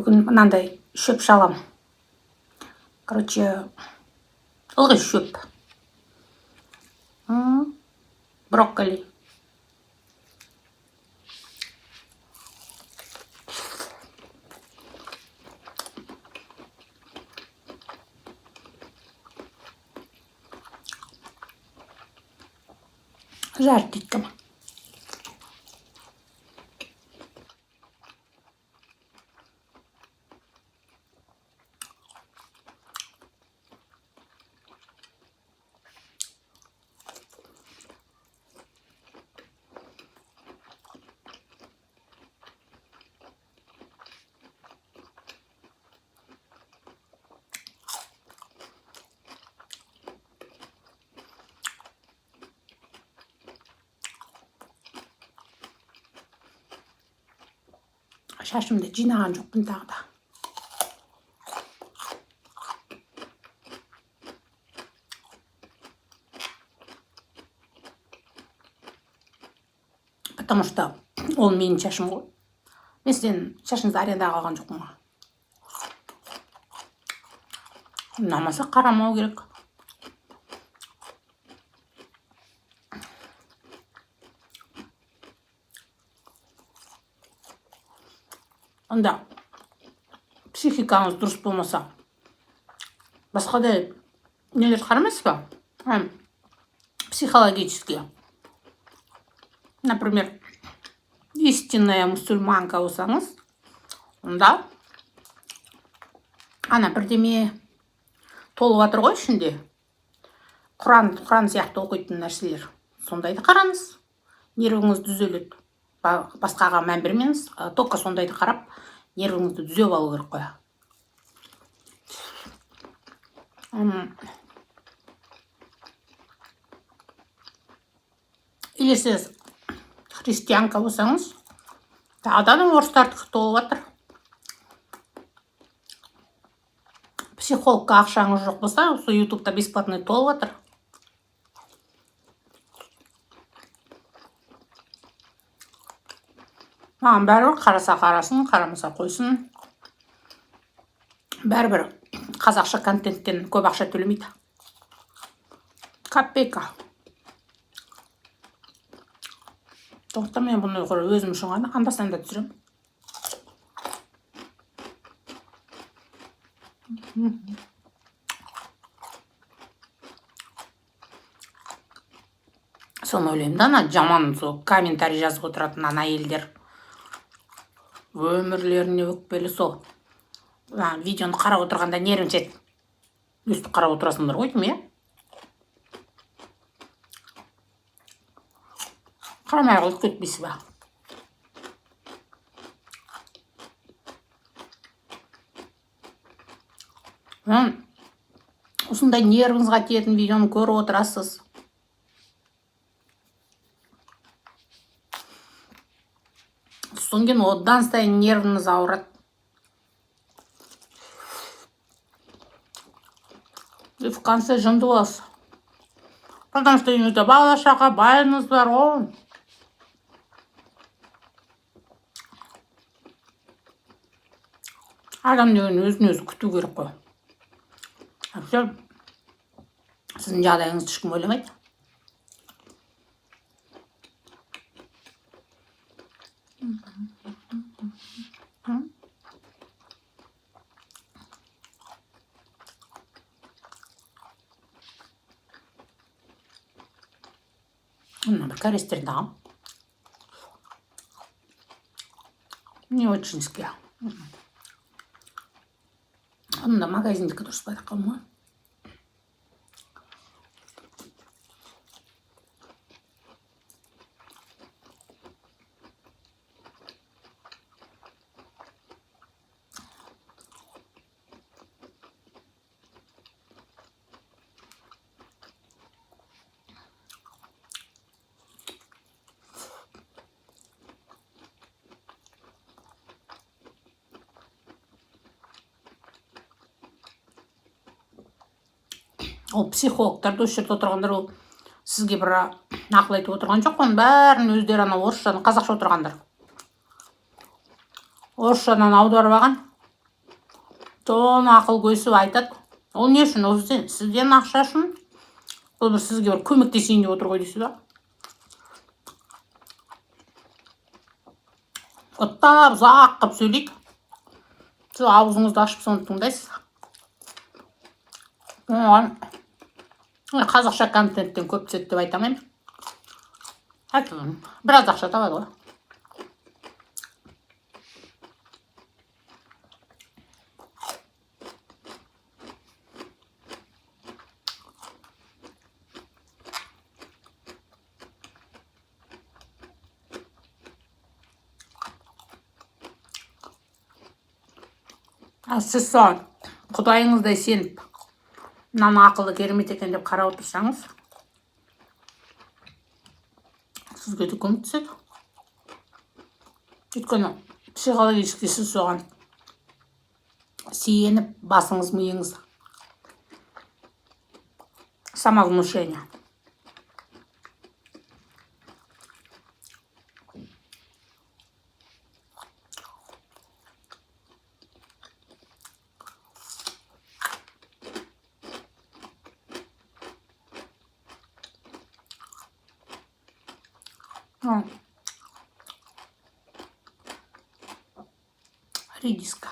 бүгін мынандай шөп шалам. Короче, ылғи шөп. Брокколи. Жарт дейткім. Шашымды жинаған жоқпын тағы да. Потому что ол менің шашым ғой. Мен сен шашыңызды арендаға алған жоқпын ғой. Ұнамаса қарамау керек. Онда психикаңыз дұрыс болмаса, басқа да нелер қарамайсыз ба? Психологически. Например, истинная мусульманка болсаңыз, онда ана бірдеме толып жатыр ғой ішінде. Құран сияқты оқитын нәрселер. Сондайды қараңыз. Нервіңіз түзеледі. Басқаға мән бермеңіз, только сондайды қарап, нервіңізді түзеп алу керек қой. Или сіз христианка болсаңыз, тағыдан орыстардікі толып жатыр. Психологқа ақшаңыз жоқ болса, осы ютубта бесплатный толып жатыр. Маған бәрібір қараса қарасын, қарамаса қойсын. Бәрібір қазақша контенттен көп ақша төлемейді. Копейка. Тоқта мен бұны өзім үшін ғана анда-санда түсірем. Соны ойлаймын да, жаман сол комментарий жазып отыратын ана әйелдер. Өмірлеріне өкпелі сол. Видеоны қарап отырғанда нервің жетеді. Өстіп қарап отырасыңдар ғой деймін, Қарамай қойып кетпейсіз ба? Осындай нервіңізға тиетін видеоны көріп отырасыз. Содан кейін одан сайын нервіңіз ауырады. И в конце жынды боласыз. Потому что үйіңізде бала шаға, байыңыз бар ғой. Адам деген өзін өзі күту керек қой. Сіздің жағдайыңызды ешкім ойламайды. Мына бір корейстерді алам. Не очень ски. Онда магазиндікі дұрыс пайда қалмай. Ол психологтарды осы жерде отырғандар, ол сізге бір ақыл айтып отырған жоқ, оның бәрін өздері орысшадан қазақша отырғандар. Орысшадан аударып алған, соны ақыл көсіп айтады. Ол не үшін? Ол сізден ақша үшін. Ол бір сізге бір көмектесейін деп отыр ғой дейсіз ба? Оттап ұзақ қылып сөйлейді. Сіз аузыңызды ашып соны тыңдайсыз. Оған қазақша контенттен көп түседі деп айта алмаймын. Біраз ақша табады ғой. Сіз соған құдайыңыздай сеніп, мынаның ақылы керемет екен деп қарап отырсаңыз, сізге де көмектеседі. Өйткені психологически сіз соған сеніп, басыңыз, миыңыз самовнушение. Редиска.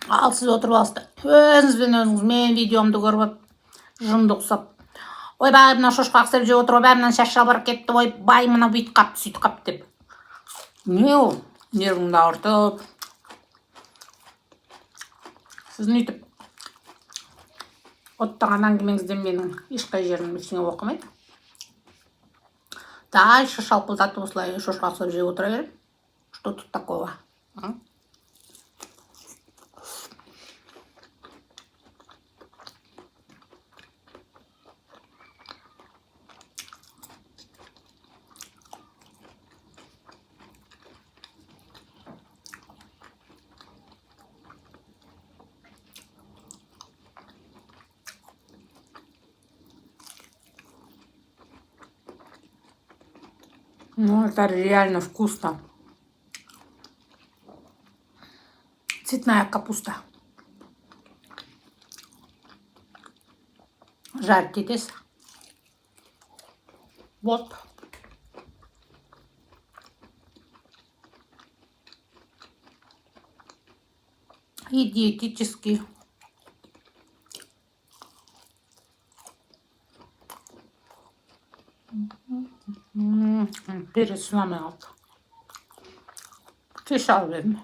Ал сіз отырып алсыздар, өзіңізбен өзіңіз менің видеомды көріп, жынды ұқсап, ойбай, мына шошқа қысып жеп отыр, ойбай, мына шаш шалбар кетті, ойбай, мына бүйтіп қапты, сөйтіп қапты деп. Не ол? Нервіңді ауыртып. Сіздің үйтіп оттаған әңгімеңізден менің ешқай жерім ештеңе оқымайды. Дальше шалпылдатып осылай шошқа қысып жеп отыра берем. Что тут такого? Ну, это реально вкусно. Цветная капуста. Жарить етесіз. Вот. И диетический. Перец сломал. Кишал видно.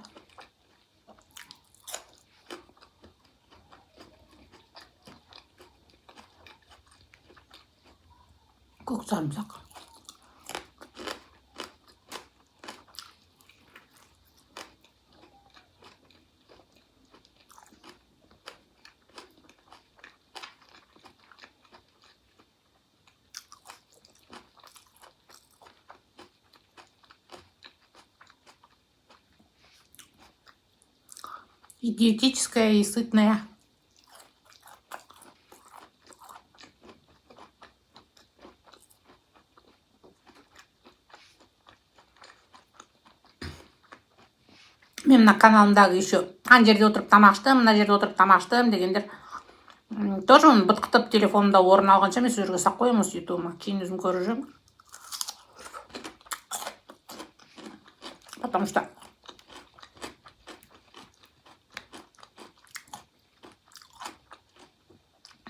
Көк самсақ. И диетическая, и сытная. Мен мына каналымдағы еще ана жерде отырып тамақ іштім, мына жерде отырып тамақ іштім дегендер тоже оны бытқытып телефонымда орын алғанша мен сол жерге салып қоямын осы ютубыма. Кейін өзім көріп жүремін. Потому что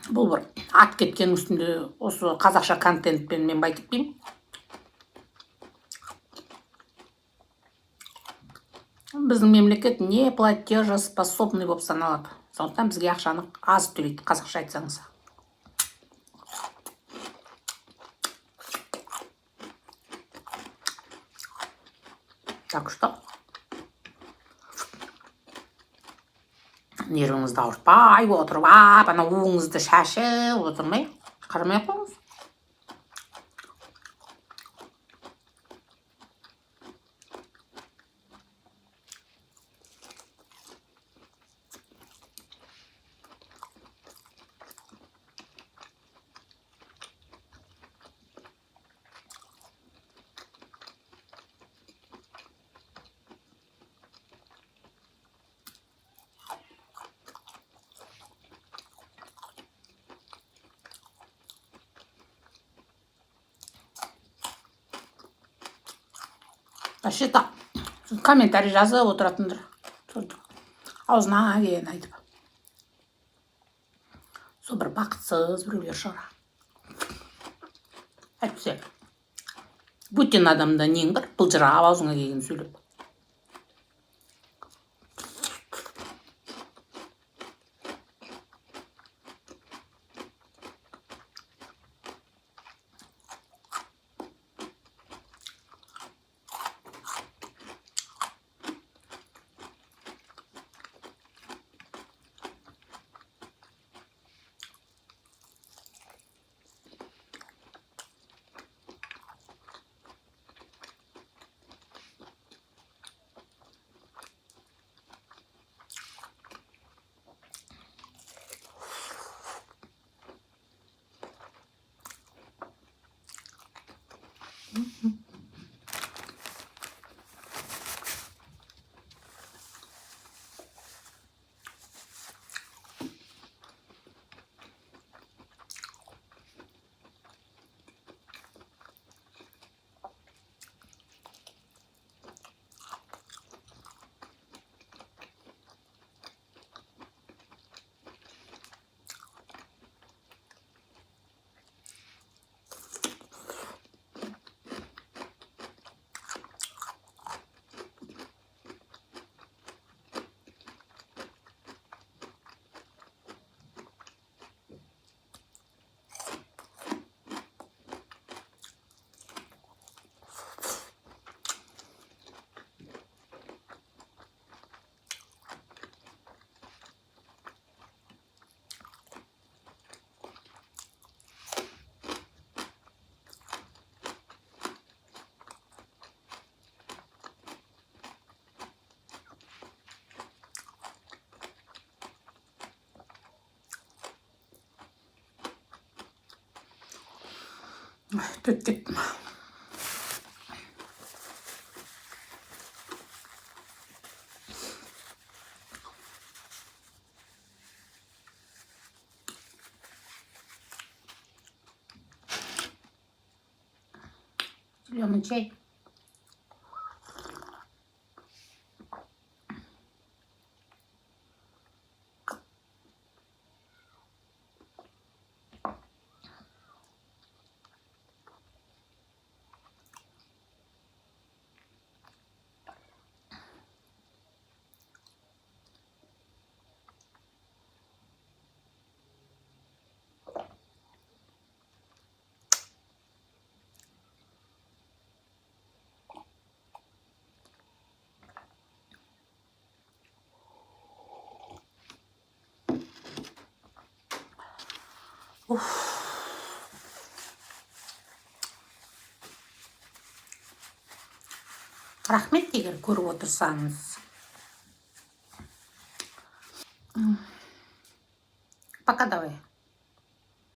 бұл бір ат кеткен үстінде осы қазақша контентпен мен бай кетпеймін. Біздің мемлекет не платежеспособный болып саналады. Сондықтан бізге ақшаны аз төлейді, қазақша айтсаңыз. Так что нервіңізді ауыртпай отырып, ана уыңызды шашып отырмай, қарамай қойыңыз. вообще так комментарий жазып отыратындар аузына келгенін айтып. Сол бір бақытсыз біреулер шығар. Әйтпесе бөтен адамда нең бар, былжырап аузыңа келгенін сөйлеп. Төт кеттім. Зеленый чай. Рахмет егер көріп отырсаңыз. Пока давай.